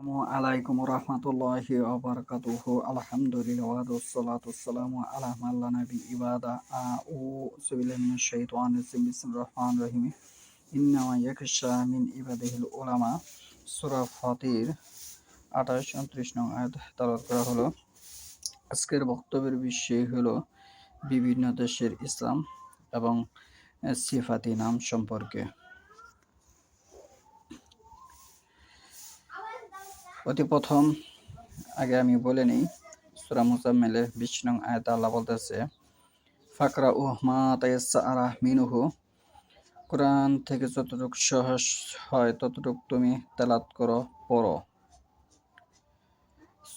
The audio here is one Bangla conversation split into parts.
আলাইকুম রহমতুল্লাহি ওয়াবারাকাতুহু আলহামদুলিল্লাহ ওয়াসসালাতু ওয়াসসালামু আলা মান লা নাবী ইবাদা আউযু বিল্লাহি মিনাশ শাইতানির রাজিম বিসমিল্লাহির রহমানির রহিম ইন্নামা ইয়াখশা মিন ইবাদিহিল উলামা সূরা ফাতির 28 29 নং আয়াত তেলাওয়াত করা হলো। আজকের বক্তব্যের বিষয় হলো বিভিন্ন দেশের ইসলাম এবং সিফাতি নাম সম্পর্কে। অতি প্রথম আগে আমি বলে নিই, সূরা মুজাম্মিলের 20 নং আয়াতে আল্লাহ বলতেছে, ফাকরাউ মা তায়াসসারা মিনহু, কোরআন থেকে যতটুকু সহজ হয় ততটুকু তুমি তেলাওয়াত করো, পড়ো।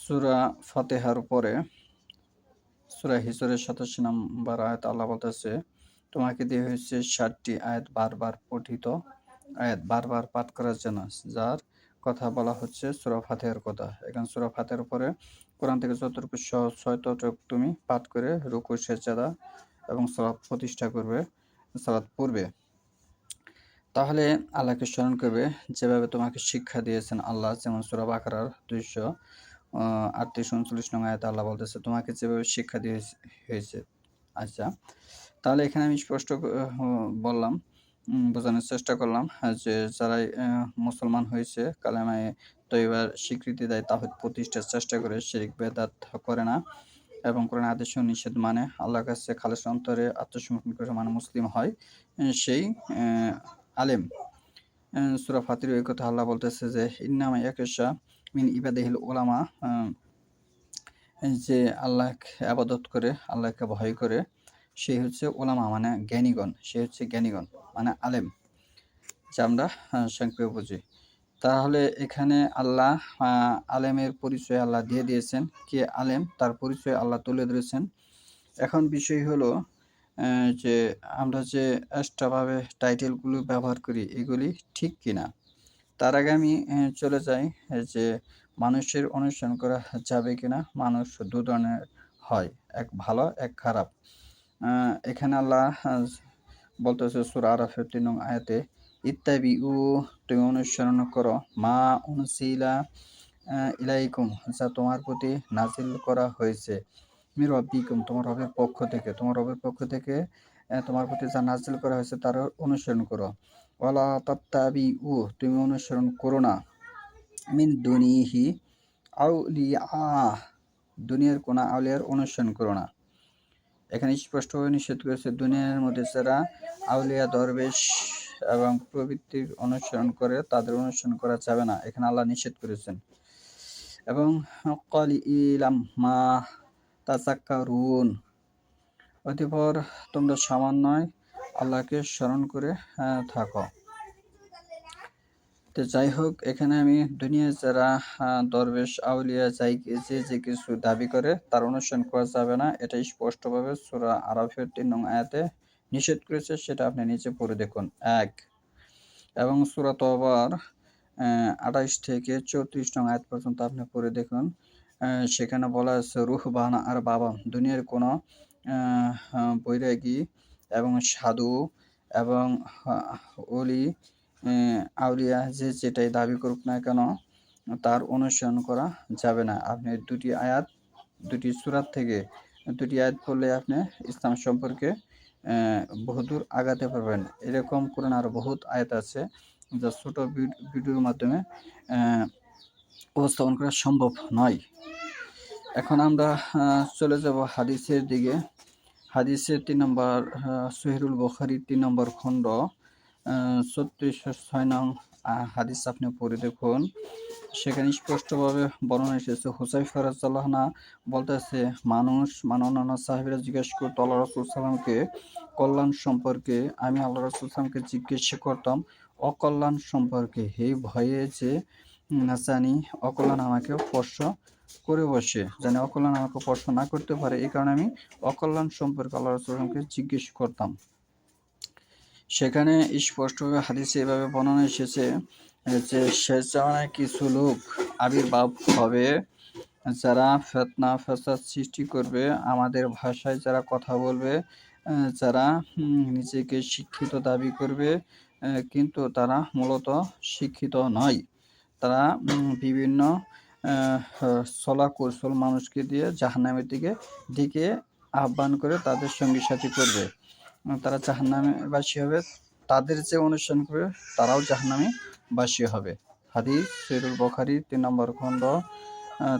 সূরা ফাতিহার পরে সূরা হিজরের 87 নম্বর আয়াত আল্লাহ বলতেছে, তোমাকে দেওয়া হয়েছে 60টি আয়াত, বারবার পঠিত আয়াত, বারবার পাঠ করার জন্য, যার কথা বলা হচ্ছে সূরা ফাতিহার কথা। এখানে সূরা ফাতিহার পরে কোরআন থেকে যতটুকু সহজ হয় ততটুকু তুমি পাঠ করে রুকু সেজদা এবং সালাত প্রতিষ্ঠা করবে, সালাত পড়বে। তাহলে আল্লাহকে স্মরণ করবে যেভাবে তোমাকে শিক্ষা দিয়েছেন আল্লাহ। যেমন সূরা বাকারার 238-39 নং আয়াতে আল্লাহ বলতেছে, তোমাকে যেভাবে শিক্ষা দিয়ে হয়েছে। আচ্ছা, তাহলে এখানে আমি স্পষ্ট বললাম, বোঝানোর চেষ্টা করলাম যে যারাই মুসলমান হয়েছে, কালেমায়ে তয়্যিবার স্বীকৃতি দেয়, তাওহীদ প্রতিষ্ঠার চেষ্টা করে, শিরক বেদাত করে না এবং কোরআন আদেশ ও নিষেধ মানে, আল্লাহর কাছে খালেস অন্তরে আত্মসমর্পণ করে মানে মুসলিম হয়, সেই আলেম। সূরা ফাতির এই কথা আল্লাহ বলতেছে যে, ইন্নামা ইয়াখশা মিন ইবাদিহিল উলামা, যে আল্লাহকে ইবাদত করে, আল্লাহকে ভয় করে, সে হচ্ছে উলামা মানে জ্ঞানীগণ, সে হচ্ছে জ্ঞানীগণ মানে আলেম, যা আমরা সংক্ষেপে বুঝি। তাহলে এখানে আল্লাহ আলেমের পরিচয় আল্লাহ দিয়ে দিয়েছেন। কে আলেম তার পরিচয় আল্লাহ তুলে ধরেছেন। এখন বিষয় হলো যে আমরা যে এক্সট্রাভাবে টাইটেলগুলো ব্যবহার করি, এগুলি ঠিক কিনা। তার আগে আমি চলে যাই যে মানুষের অনুসরণ করা যাবে কিনা। মানুষ দু ধরনের হয়, এক ভালো, এক খারাপ। এখানে আল্লাহ বলতেছে সূরা আরাফের 3 নং আয়াতে, ইত্তাবিউ, তুমি অনুসরণ করো, মা উনসিলা ইলাইকুম, যা তোমার প্রতি নাজিল করা হয়েছে, মির রাব্বিকুম, তোমার রবের পক্ষ থেকে, তোমার রবের পক্ষ থেকে তোমার প্রতি যা নাজিল করা হয়েছে তার অনুসরণ করো। ওয়ালা তাত্তাবিউ, তুমি অনুসরণ করো না, মিন দুনিহি আউলিয়া, দুনিয়ার কোন আউলিয়ার অনুসরণ করো না। এখানে স্পষ্টভাবে নিষেধ করেছে, দুনিয়ার মধ্যে যারা আউলিয়া, দরবেশ এবং প্রবৃত্তির অনুসরণ করে তাদের অনুসরণ করা যাবে না, এখানে আল্লাহ নিষেধ করেছেন। এবং কলিলাম মা তাযাক্কারুন, অতঃপর তোমরা সামান্যই আল্লাহকে স্মরণ করে থাকো। তো যাই হোক, এখানে আমি দুনিয়ার যারা দরবেশ, আউলিয়া, যে কিছু দাবি করে তার অনুসরণ করা যাবে না, এটা স্পষ্টভাবে সূরা আরাফের 3 নং আয়াতে নিষেধ করেছে। সেটা আপনি নিচে পড়ে দেখুন। এবং সূরা তওবার 28 থেকে 34 নং আয়াত পর্যন্ত আপনি পড়ে দেখুন। সেখানে বলা আছে, রুহবানা আর বাবা, দুনিয়ার কোনো বৈরাগী এবং সাধু এবং ওলি, আউলিয়া, যে যেটাই দাবি করুক না কেন, তার অনুসরণ করা যাবে না। আপনি দুটি সূরার থেকে দুটি আয়াত পড়লে আপনি ইসলাম সম্পর্কে বহুদূর আগাতে পারবেন। এরকম কোরআন আরো বহুত আয়াত আছে যা ছোট ভিডিওর মাধ্যমে উপস্থাপন করা সম্ভব নয়। এখন আমরা চলে যাব হাদিসের দিকে। হাদিসের 3 নম্বর, সহিহুল বুখারী 3 নম্বর খণ্ড 3606 নং হাদিস আপনি পড়ে দেখুন। সেখানে স্পষ্টভাবে বর্ণনা এসেছে, হুযায়ফা রাদিয়াল্লাহু আনহু বলতেছে, অন্যান্য সাহাবীরা জিজ্ঞেস করতো আল্লাহ রাসূল সাল্লাল্লাহু আলাইহি ওয়াসাল্লামকে কল্যাণ সম্পর্কে। আমি আল্লাহ রাসূল সাল্লাল্লাহু আলাইহি ওয়াসাল্লামকে জিজ্ঞেস করতাম অকল্যাণ সম্পর্কে, এই ভয়ে যে জানি অকল্যাণ আমাকে স্পর্শ করে বসে, জানি অকল্যাণ আমাকে স্পর্শ না করতে পারে, এই কারণে আমি অকল্যাণ সম্পর্কে আল্লাহ রাসূল সাল্লাল্লাহু আলাইহি ওয়াসাল্লামকে জিজ্ঞেস করতাম। সেখানে স্পষ্টভাবে হাদিসে এভাবে বর্ণনা এসেছে যে শেষ জামানায় কিছু লোক আবির্ভাব হবে যারা ফিতনা ফাসাদ সৃষ্টি করবে, আমাদের ভাষায় যারা কথা বলবে, যারা নিজেকে শিক্ষিত দাবি করবে কিন্তু তারা মূলত শিক্ষিত নয়। তারা বিভিন্ন ছলা কৌশল মানুষকে দিয়ে জাহান্নামের দিকে ডেকে আহ্বান করে তাদের সঙ্গী সাথী করবে। তারা জাহান্নামবাসী হবে, তাদের যে অনুসরণ করবে তারাও জাহান্নামী বাসী হবে। হাদিস সহিহুল বুখারী ৩ নম্বর খণ্ড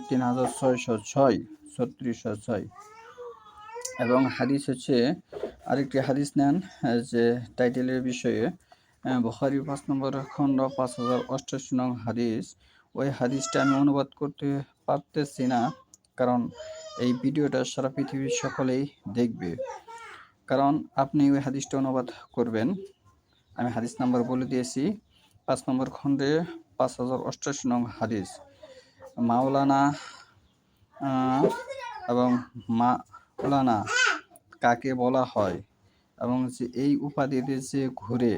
৩৬০৬ ৩৬০৬। এবং হাদিস হচ্ছে আরেকটি হাদিস নেন যে টাইটেলের বিষয়ে বুখারী ৫ নম্বর খণ্ড ৫০৮৮ নং হাদিস। ওই হাদিসটা আমি অনুবাদ করতে পারতেছি না, কারণ এই ভিডিওটা সারা পৃথিবীর সকলেই দেখবে। কারণ আপনি ওই হাদিসটা অনুবাদ করবেন, আমি হাদিস নাম্বার বলে দিয়েছি, ৫ নম্বর খণ্ডে ৫০৮৮ নং হাদিস। মাওলানা এবং মাওলানা কাকে বলা হয় এবং যে এই উপাধিতে যে ঘুরে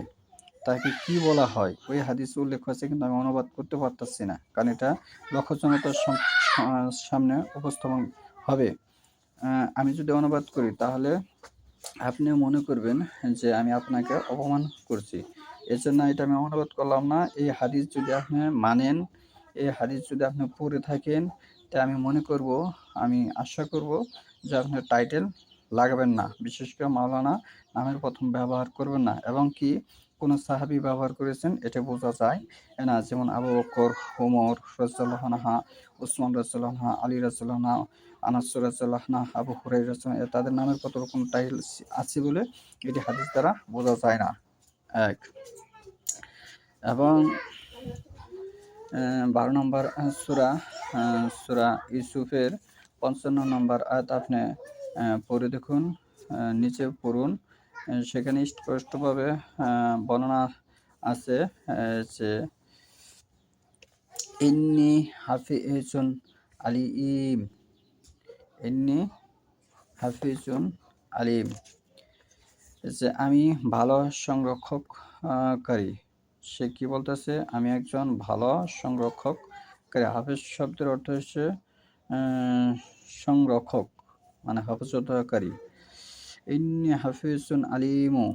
তাকে কি বলা হয়, ওই হাদিসে উল্লেখ আছে, কিন্তু আমি অনুবাদ করতে পারতেছি না, কারণ এটা লক্ষ জনতার সামনে উপস্থাপন হবে। আমি যদি অনুবাদ করি তাহলে আপনি মনে করবেন যে আমি আপনাকে অপমান করছি, এজন্য এটা আমি অনুবাদ করলাম না। এই হাদিস যদি আপনি মানেন, এই হাদিস যদি আপনি পড়ে থাকেন, তা আমি মনে করব, আমি আশা করব যে আপনি টাইটেল লাগাবেন না, বিশেষ করে মাওলানা নামের প্রথম ব্যবহার করবেন না। এবং কি কোন সাহাবী ব্যবহার করেছেন এটা বোঝা যায় না, যেমন আবু বকর, ওমর রাদিয়াল্লাহু আনহু, উসমান রাদিয়াল্লাহু আনহু, আলী রাদিয়াল্লাহু আনহু, আনাস রাদিয়াল্লাহু আনহু, আবু হুরায়রা রাদিয়াল্লাহু, তাদের নামের কত রকম টাইটেল আছে বলে এটি হাদিস দ্বারা বোঝা যায় না। এক এবং ১২ নম্বর সূরা সূরা ইউসুফের ৫৫ নম্বর আয়াত আপনি পড়ে দেখুন, নিচে পড়ুন। সেখানে স্পষ্টভাবে বর্ণনা আছে যে ইন্নী হাফিজুন আলিম, ইন্নী হাফিজুন আলিম, যে আমি ভালো সংরক্ষককারী। সে কি বলতেছে? আমি একজন ভালো সংরক্ষককারী। হাফেজ শব্দের অর্থ হচ্ছে সংরক্ষক, মানে হেফাজতকারী। ইন্নী হাফিজুন আলিমু,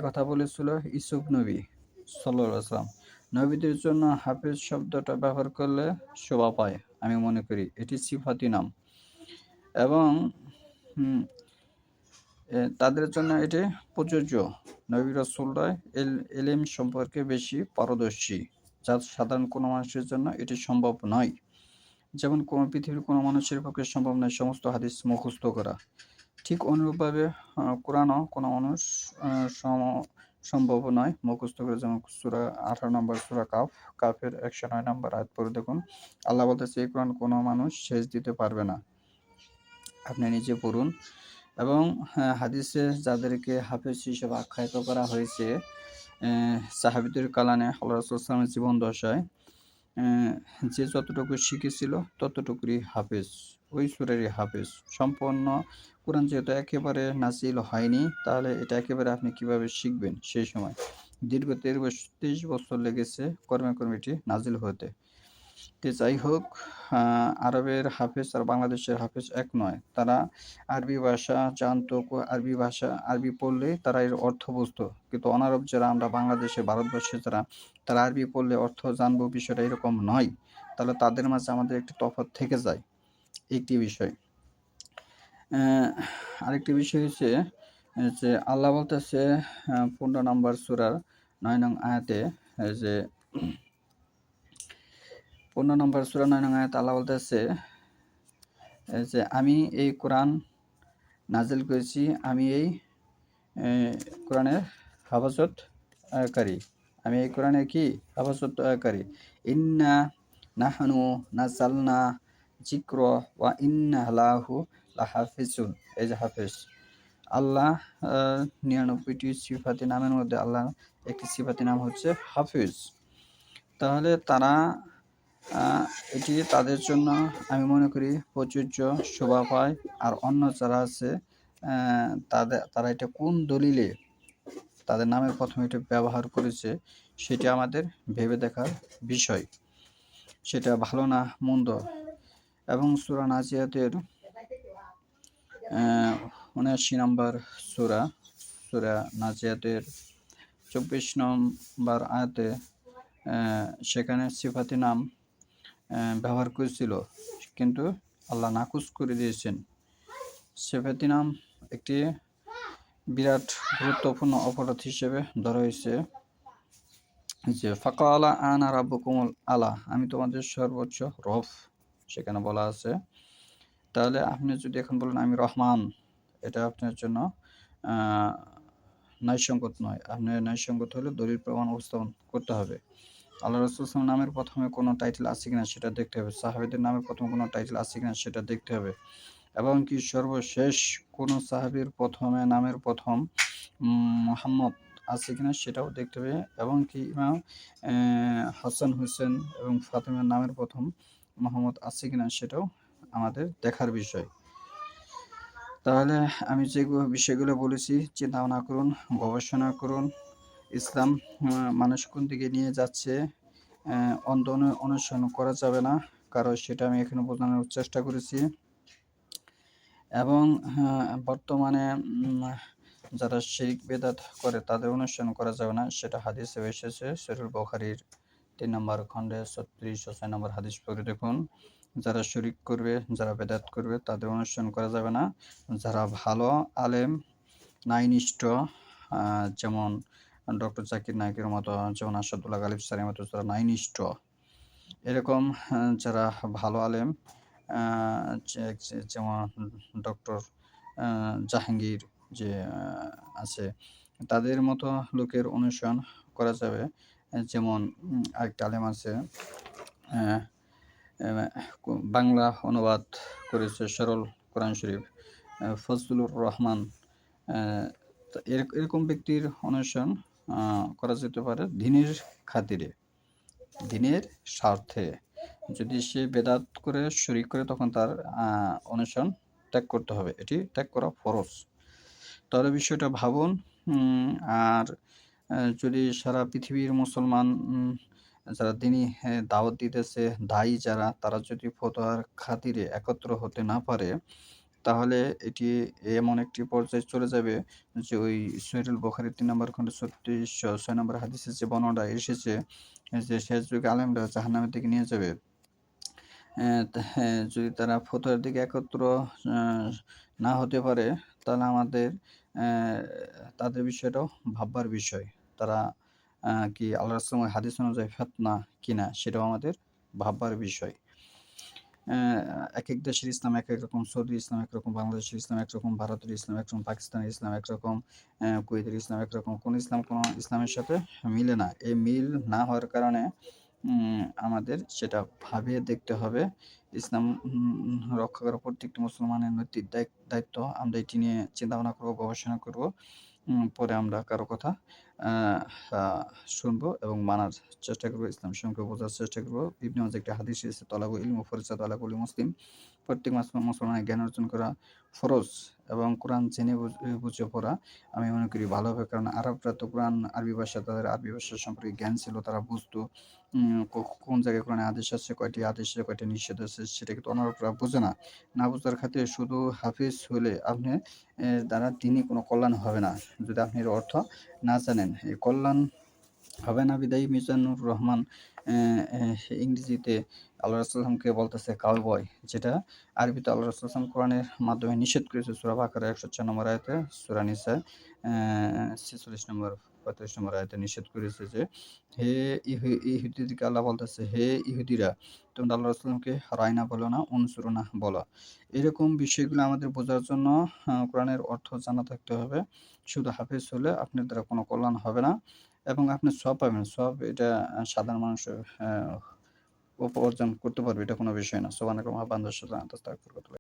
কথা বলেছিল ইউসুফ নবী সাল্লাল্লাহু আলাইহি ওয়াসাল্লাম। নবীদের জন্য হাফেজ শব্দটা ব্যবহার করলে শোভা পায়, আমি মনে করি এটি সিফাতি নাম, এবং তাদের জন্য এটি প্রযোজ্য। নবী রাসূলরা ইলম সম্পর্কে বেশি পারদর্শী, যা সাধারণ কোনো মানুষের জন্য এটি সম্ভব নয়। যেমন পৃথিবীর কোনো মানুষের পক্ষে সম্ভব নয় সমস্ত হাদিস মুখস্থ করা, ঠিক অনুরূপভাবে কোরআনও কোনো মানুষ সম্ভব নয় মুখস্থ করে। যেমন সূরা ১৮ নম্বর সূরা কাফের ১০৯ নম্বর আয়াত পড়ে দেখুন, আল্লাহ বলতেছে এই কোরআন কোনো মানুষ শেষ দিতে পারবে না, আপনি নিজে পড়ুন। এবং হাদিসে যাদেরকে হাফেজ হিসেবে আখ্যায়িত করা হয়েছে সাহাবীদের কালানে আল্লাহ রাসূল সাল্লাল্লাহু আলাইহি ওয়াসাল্লামের জীবন দশায় যে যতটুকু শিখেছিল ততটুকুই হাফেজ, ওই সূরারই হাফেজ। সম্পূর্ণ কোরআন যেহেতু একেবারে নাজিল হয়নি, তাহলে এটা একেবারে আপনি কিভাবে শিখবেন? সেই সময় দীর্ঘ 23 বছর লেগেছে কর্মে এটি নাজিল হতে। যাই হোক, আরবের হাফেজ আর বাংলাদেশের হাফেজ এক নয়। তারা আরবি ভাষা জানতো, আরবি পড়লেই তারা এর অর্থ বুঝতো, কিন্তু অনারব যারা আমরা বাংলাদেশে ভারতবর্ষে যারা, তারা আরবি পড়লে অর্থ জানবো বিষয়টা এরকম নয়। তাহলে তাদের মাঝে আমাদের একটি তফাৎ থেকে যায়, একটি বিষয়। আরেকটি বিষয় হচ্ছে যে আল্লাহ বলতেছে ১৫ নম্বর সূরার ৯ নং আয়াতে, যে ১৫ নম্বর সূরা ৯ নং আয়াতে আল্লাহ বলতেছে যে আমি এই কোরআন নাজিল করেছি, আমি এই কোরআনের হেফাজতকারী, আমি এই কোরআনের কি হেফাজতকারী। ইন্না নাহনু নাযালনা যিকরা ওয়া ইন্না লাহু লাহাফিজুন, এই যে হাফেজ। আল্লাহ ৯৯টি সিফাতি নামের মধ্যে আল্লাহ একটি সিফাতি নাম হচ্ছে হাফিজ। তাহলে তারা এটি তাদের জন্য আমি মনে করি প্রযোজ্য, শোভা পায়। আর অন্য যারা আছে তারা এটা কোন দলিলে তাদের নামের প্রথমে এটা ব্যবহার করেছে সেটি আমাদের ভেবে দেখার বিষয়, সেটা ভালো না মন্দ। এবং সূরা নাজিয়াতের ৭৯ নম্বর সূরা নাজিয়াতের ২৪ নম্বর আয়াতে সেখানে সিফাতি নাম ব্যবহার করেছিল, কিন্তু আল্লাহ নাকচ করে দিয়েছেন। সিফাতি নাম একটি বিরাট গুরুত্বপূর্ণ অপরাধ হিসেবে ধরা হয়েছে, যে ফাকালা আনা রাব্বুকুমুল আলা, আমি তোমাদের সর্বোচ্চ রব, সেখানে বলা আছে। তাহলে আপনি যদি এখন বলেন আমি রহমান, এটা আপনার জন্য ন্যায়সঙ্গত নয়। আপনি ন্যায়সঙ্গত হলে দলিল প্রমাণ উপস্থাপন করতে হবে। আল্লাহ রাসূল সাল্লাল্লাহু আলাইহি ওয়াসাল্লাম নামের প্রথমে কোনো টাইটেল আছে কিনা সেটা দেখতে হবে। সাহাবীদের নামের প্রথমে কোনো টাইটেল আছে কিনা সেটা দেখতে হবে। এবং কি সর্বশেষ কোনো সাহাবীর প্রথমে নামের প্রথম মুহাম্মদ আছে কিনা সেটাও দেখতে হবে। এবং কি ইমাম হাসান হোসেন এবং ফাতেমার নামের প্রথম মুহাম্মদ আছে কিনা সেটাও আমাদের দেখার বিষয়। তাহলে আমি যে বিষয়গুলো বলেছি চিন্তা ভাবনা করুন, গবেষণা করুন। ইসলাম মানুষ কোন দিকে নিয়ে যাচ্ছে অন্ধ অনুসরণ করা যাবে না, কারণ সেটা আমি এখানে বোঝানোর চেষ্টা করেছি। এবং বর্তমানে যারা শিরক বেদাত করে তাদের অনুসরণ করা যাবে না, সেটা হাদিসে এসেছে। সহিহ বুখারীর 3 নম্বর খণ্ডে 36 ও 6 নম্বর হাদিস পড়ে দেখুন। যারা শিরক করবে, যারা বেদাত করবে তাদের অনুসরণ করা যাবে না। যারা ভালো আলেম, ন্যায়নিষ্ঠ, যেমন ডক্টর জাকির নায়েকের মতো, যেমন আসাদুল্লাহ গালিব স্যারের মতো যারা ন্যায়নিষ্ঠ, এরকম যারা ভালো আলেম, যেমন ডক্টর জাহাঙ্গীর যে আছে, তাদের মতো লোকের অনুসরণ করা যাবে। যেমন আরেকটা আলেম আছে, বাংলা অনুবাদ করেছে সরল কোরআন শরীফ, ফজলুর রহমান। এরকম ব্যক্তির অনুসরণ করা যেতে পারে দ্বীনের খাতিরে, দ্বীনের স্বার্থে। যদি সে বেদাত করে শিরক করে তখন তার অনুসরণ ত্যাগ করতে হবে, এটি ত্যাগ করা ফরজ। তাহলে বিষয়টা ভাবুন। আর যদি সারা পৃথিবীর মুসলমান যারা দ্বীনি দাওয়াত দিতেছে, দায়ী যারা, তারা যদি ফতোয়ার খাতিরে একত্র হতে না পারে, তাহলে এটি এমন একটি পর্যায়ে চলে যাবে যে ওই সহিহ বুখারীর 3 নম্বর খণ্ডে 36 6 নম্বর হাদিসে যে বর্ণনাটা এসেছে যে শেষ যুগে আলেমরা জাহান্নামের দিকে নিয়ে যাবে। যদি তারা ফতোয়ার দিকে একত্র না হতে পারে, তাহলে আমাদের তাদের বিষয়টাও ভাববার বিষয়। তারা কি আল্লাহ রাসূলের হাদিস অনুযায়ী ফিতনা কিনা সেটাও আমাদের ভাববার বিষয়। একেক দেশের ইসলাম একেক রকম, সৌদির ইসলাম একরকম, বাংলাদেশের ইসলাম একরকম, ভারতের ইসলাম একরকম, পাকিস্তানের ইসলাম একরকম, কুয়েতের ইসলাম একরকম। কোন ইসলাম কোন ইসলামের সাথে মিলে না। এই মিল না হওয়ার কারণে আমাদের সেটা ভাবিয়ে দেখতে হবে। ইসলাম রক্ষা করা প্রত্যেকটি মুসলমানের নৈতিক দায়িত্ব। আমরা এটি নিয়ে চিন্তাভাবনা করব, গবেষণা করব। পরে আমরা কারো কথা শুনবো এবং মানার চেষ্টা করবো, ইসলাম সম্পর্কে বোঝার চেষ্টা করবো। ইবনে মাজাহ একটি হাদিস এসেছে, তলাবুল ইলম ফরিজাতুন আলা কুল্লি মুসলিম। প্রত্যেক মুসলমানের জ্ঞান অর্জন করা ফরজ এবং কোরআন জেনে বুঝে পড়া আমি মনে করি ভালো হবে। কারণ আরবরা তো কোরআন আরবি ভাষা, তাদের আরবি ভাষা সম্পর্কে জ্ঞান ছিল, তারা বুঝতো কোন জায়গায় কোরআনে আদেশ আছে, কয়টি আদেশ আছে, কয়টি নিষেধ আছে, সেটা কিন্তু অনারবরা বোঝে না। না বোঝার খাতিরে শুধু হাফিজ হলে আপনি দ্বারা দিনই কোনো কল্যাণ হবে না। যদি আপনি এর অর্থ না জানেন, এই কল্যাণ হবে না। বিদায়ী মিজানুর রহমান ইংরেজিতে আল্লাহ রাসূলকে বলতেছে কাউবয়, যেটা আরবিতে আল্লাহ রাসূল কোরআনের মাধ্যমে নিষেধ করেছে। সূরা বাকারা 104 নম্বর আয়াতে, সূরা নিসা 46 নম্বর 35 নম্বর আয়াতে নিষেধ করেছে যে হে ইহুদিদেরকে আল্লাহ বলতেছে, হে ইহুদিরা, তোমরা আল্লাহ রাসূলকে রাইনা বলো না, উনসুরুনা বলো। এরকম বিষয়গুলো আমাদের বোঝার জন্য কোরআনের অর্থ জানা থাকতে হবে। শুধু হাফেজ হলে আপনার দ্বারা কোনো কল্যাণ হবে না এবং আপনি সওয়াব পাবেন। সওয়াব এটা সাধারণ মানুষ উপার্জন করতে পারবে, এটা কোনো বিষয় না। সুবহানাকা ওয়া বিহামদিকা আশহাদু আল্লা ইলাহা ইল্লা আনতা আস্তাগফিরুকা ওয়া আতুবু ইলাইক।